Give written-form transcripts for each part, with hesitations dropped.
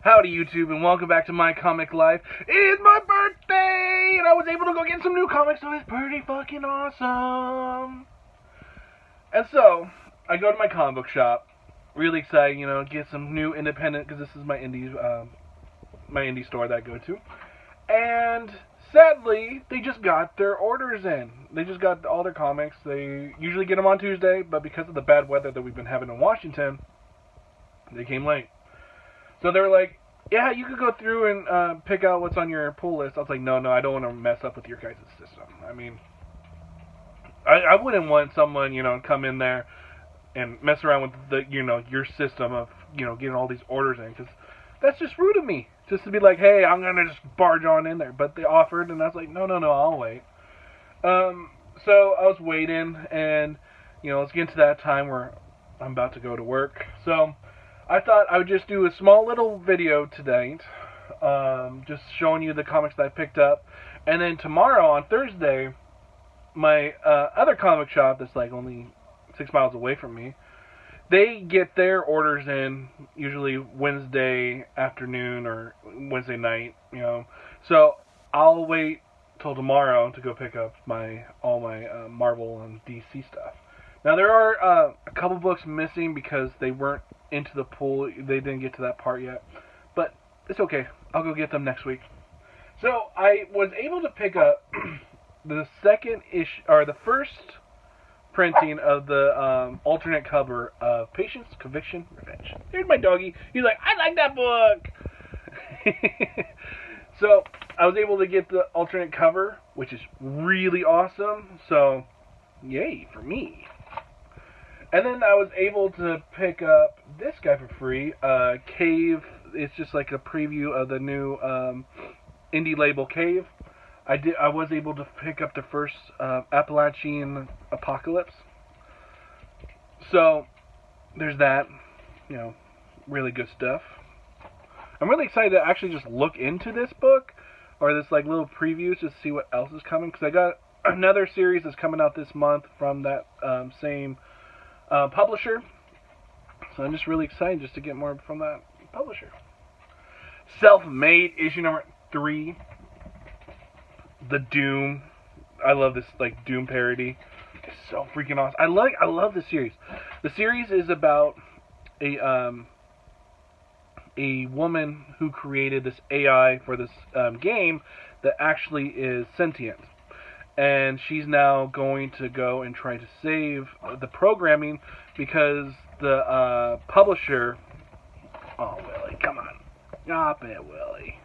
Howdy YouTube and welcome back to My Comic Life. It's my birthday and I was able to go get some new comics, so it's pretty fucking awesome. And so, I go to my comic book shop, really excited, get some new independent, because this is my indie store that I go to. And sadly, they just got their orders in. They just got all their comics. They usually get them on Tuesday, but because of the bad weather that we've been having in Washington, they came late. So they were like, yeah, you could go through and pick out what's on your pull list. I was like, no, I don't want to mess up with your guys' system. I mean, I wouldn't want someone, come in there and mess around with the, your system of, getting all these orders in. Because that's just rude of me. Just to be like, hey, I'm going to just barge on in there. But they offered, and I was like, no, I'll wait. So I was waiting, and, let's get into that time where I'm about to go to work. So I thought I would just do a small little video tonight, just showing you the comics that I picked up. And then tomorrow, on Thursday, my other comic shop that's like only 6 miles away from me, they get their orders in usually Wednesday afternoon or Wednesday night, So I'll wait till tomorrow to go pick up all my Marvel and DC stuff. Now there are a couple books missing because they weren't into the pool. They didn't get to that part yet, but it's okay. I'll go get them next week. So I was able to pick up the second issue, or the first printing of the alternate cover of Patience, Conviction, Revenge. Here's my doggy. He's like, I like that book. So I was able to get the alternate cover, which is really awesome. So yay for me. And then I was able to pick up this guy for free, Cave. It's just like a preview of the new indie label Cave. I was able to pick up the first Appalachian Apocalypse. So there's that, really good stuff. I'm really excited to actually just look into this book, or this like little previews, to see what else is coming, because I got another series that's coming out this month from that same publisher. So I'm just really excited just to get more from that publisher. Self-Made, issue number 3. The Doom. I love this like Doom parody. It's so freaking awesome. I love this series. The series is about a woman who created this AI for this game that actually is sentient. And she's now going to go and try to save the programming because the publisher... Oh, Willie, come on. Stop it, Willie.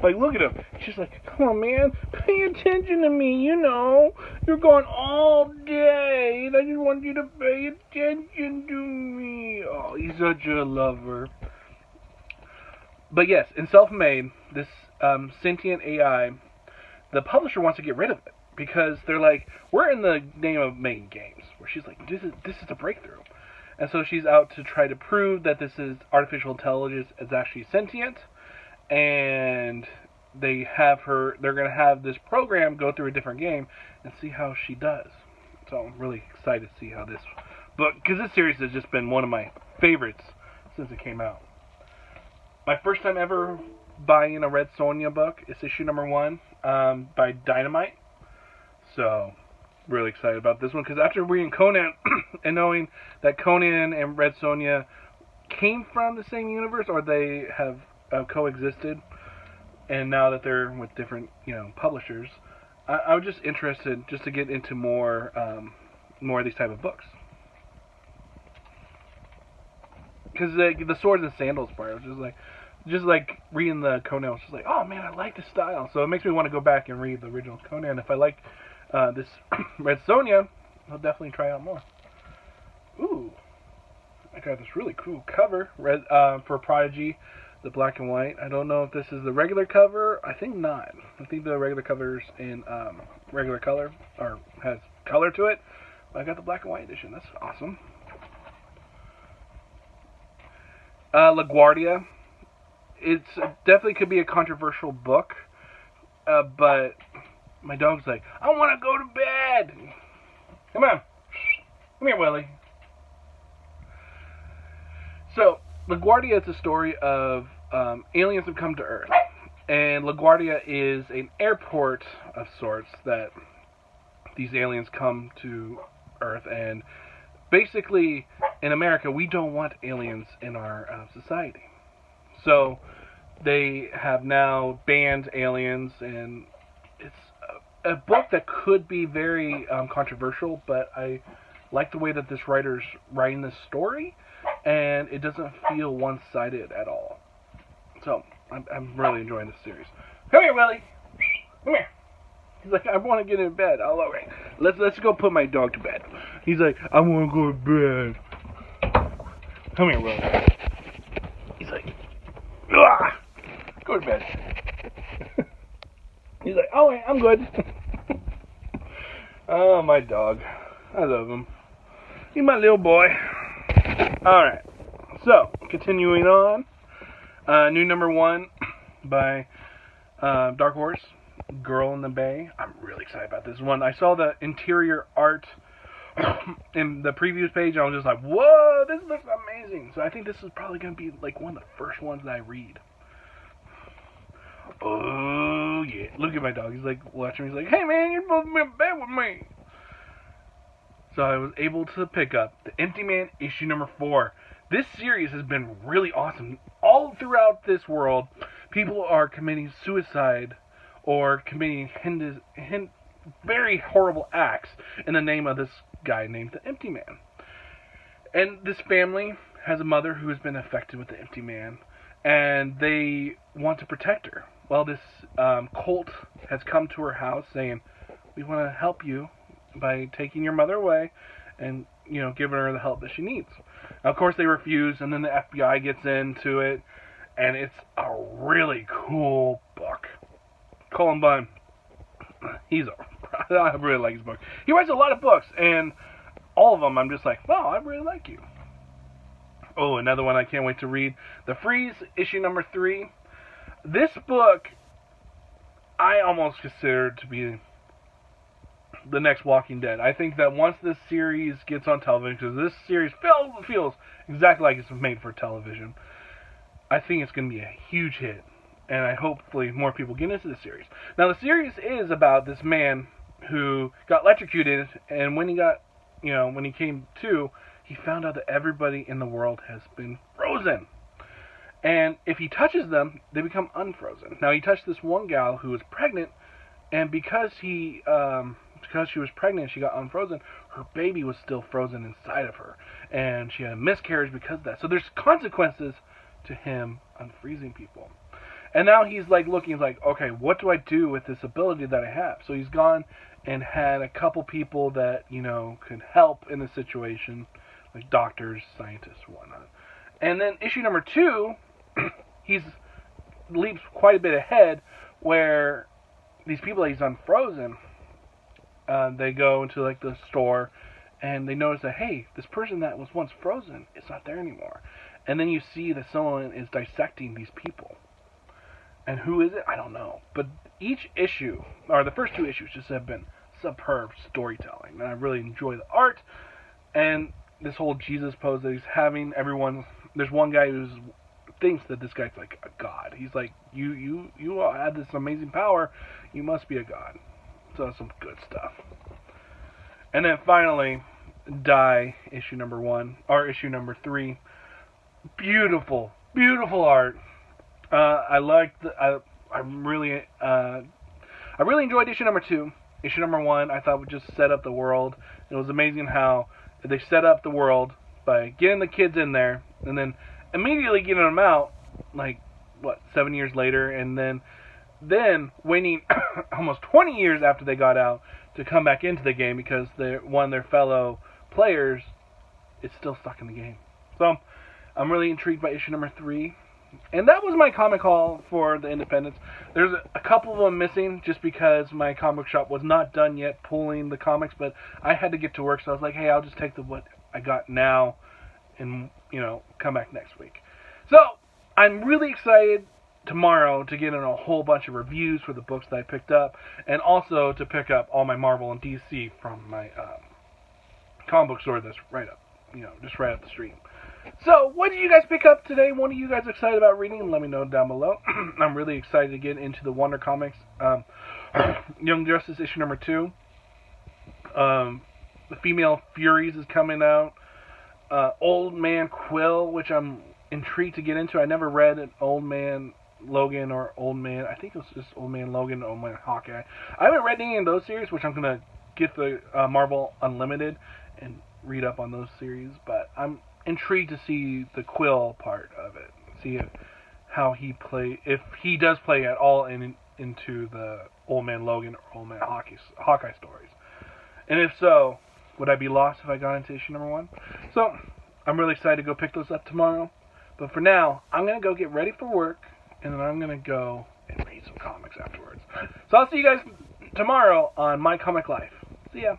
Like, look at him. She's like, come on, man. Pay attention to me, You're gone all day, and I just want you to pay attention to me. Oh, he's such a lover. But yes, in Self-Made, this sentient AI, the publisher wants to get rid of it because they're like, we're in the name of making games. Where she's like, this is a breakthrough. And so she's out to try to prove that this is artificial intelligence is actually sentient. And they're going to have this program go through a different game and see how she does. So I'm really excited to see how this book, because this series has just been one of my favorites since it came out. My first time ever buying a Red Sonja book is issue number 1 by Dynamite. So really excited about this one, because after reading Conan and knowing that Conan and Red Sonja came from the same universe, or they have coexisted, and now that they're with different publishers, I was just interested just to get into more of these type of books, because the swords and sandals part, I was just like reading the Conan, I was just like, oh man, I like this style, so it makes me want to go back and read the original Conan. If I like this Red Sonja, I'll definitely try out more. Ooh, I got this really cool cover for Prodigy, the black and white. I don't know if this is the regular cover. I think not. I think the regular cover's in regular color, or has color to it. But I got the black and white edition. That's awesome. LaGuardia. It's definitely could be a controversial book, but my dog's like, I want to go to bed. Come on. Come here, Willie. So, LaGuardia is a story of aliens have come to Earth. And LaGuardia is an airport of sorts that these aliens come to Earth. And basically, in America, we don't want aliens in our society. So they have now banned aliens, and it's a book that could be very controversial, but I like the way that this writer's writing this story, and it doesn't feel one-sided at all. So I'm really enjoying this series. Come here, Willie. Come here. He's like, I want to get in bed. Oh, all right. Let's go put my dog to bed. He's like, I want to go to bed. Come here, Willie. He's like, ah! Go to bed. He's like, oh, I'm good. Oh, my dog. I love him. He's my little boy. Alright. So, continuing on. New number 1 by Dark Horse, Girl in the Bay. I'm really excited about this one. I saw the interior art in the previous page, and I was just like, whoa, this looks amazing. So I think this is probably going to be like one of the first ones that I read. Oh, yeah. Look at my dog. He's like watching me. He's like, hey, man, you're supposed to be in bed with me. So I was able to pick up The Empty Man, issue number 4. This series has been really awesome. All throughout this world, people are committing suicide or committing very horrible acts in the name of this guy named the Empty Man. And this family has a mother who has been affected with the Empty Man, and they want to protect her. Well, this cult has come to her house saying, we want to help you by taking your mother away and, you know, giving her the help that she needs. Now, of course, they refuse, and then the FBI gets into it, and it's a really cool book. Colin Bunn, I really like his book. He writes a lot of books, and all of them I'm just like, wow, I really like you. Oh, another one I can't wait to read. The Freeze, issue number 3. This book, I almost consider to be the next Walking Dead. I think that once this series gets on television, because this series feels exactly like it's made for television, I think it's going to be a huge hit. And hopefully more people get into the series. Now, the series is about this man who got electrocuted, and when he came to, he found out that everybody in the world has been frozen. And if he touches them, they become unfrozen. Now, he touched this one gal who was pregnant, and because she was pregnant, she got unfrozen, her baby was still frozen inside of her. And she had a miscarriage because of that. So there's consequences to him unfreezing people. And now he's like looking, he's like, okay, what do I do with this ability that I have? So he's gone and had a couple people that, could help in the situation, like doctors, scientists, whatnot. And then issue number 2, he leaps quite a bit ahead, where these people that he's unfrozen, they go into like the store, and they notice that, hey, this person that was once frozen is not there anymore. And then you see that someone is dissecting these people. And who is it? I don't know. But each issue, or the first 2 issues, just have been superb storytelling. And I really enjoy the art. And this whole Jesus pose that he's having, there's one guy who thinks that this guy's like a god. He's like, you have this amazing power, you must be a god. So that's some good stuff. And then finally, Die, issue number 1, or issue number 3. Beautiful, beautiful art. I really enjoyed issue number 2. Issue number 1, I thought would just set up the world. It was amazing how they set up the world by getting the kids in there and then immediately getting them out, 7 years later, and then waiting almost 20 years after they got out to come back into the game because one of their fellow players is still stuck in the game. So I'm really intrigued by issue number 3. And that was my comic haul for the Independents. There's a couple of them missing just because my comic shop was not done yet pulling the comics, but I had to get to work, so I was like, hey, I'll just take what I got now and, come back next week. So, I'm really excited tomorrow to get in a whole bunch of reviews for the books that I picked up, and also to pick up all my Marvel and DC from my comic book store that's right up, just right up the street. So, what did you guys pick up today? What are you guys excited about reading? Let me know down below. I'm really excited to get into the Wonder Comics. Young Justice issue number 2. The Female Furies is coming out. Old Man Quill, which I'm intrigued to get into. I never read an Old Man Logan or Old Man. I think it was just Old Man Logan, Old Man Hawkeye. I haven't read any of those series, which I'm gonna get the Marvel Unlimited and read up on those series. But I'm intrigued to see the Quill part of it. See how he if he does play at all into the Old Man Logan or Old Man Hawkeye stories. And if so, would I be lost if I got into issue number 1? So, I'm really excited to go pick those up tomorrow. But for now, I'm going to go get ready for work, and then I'm going to go and read some comics afterwards. So I'll see you guys tomorrow on My Comic Life. See ya.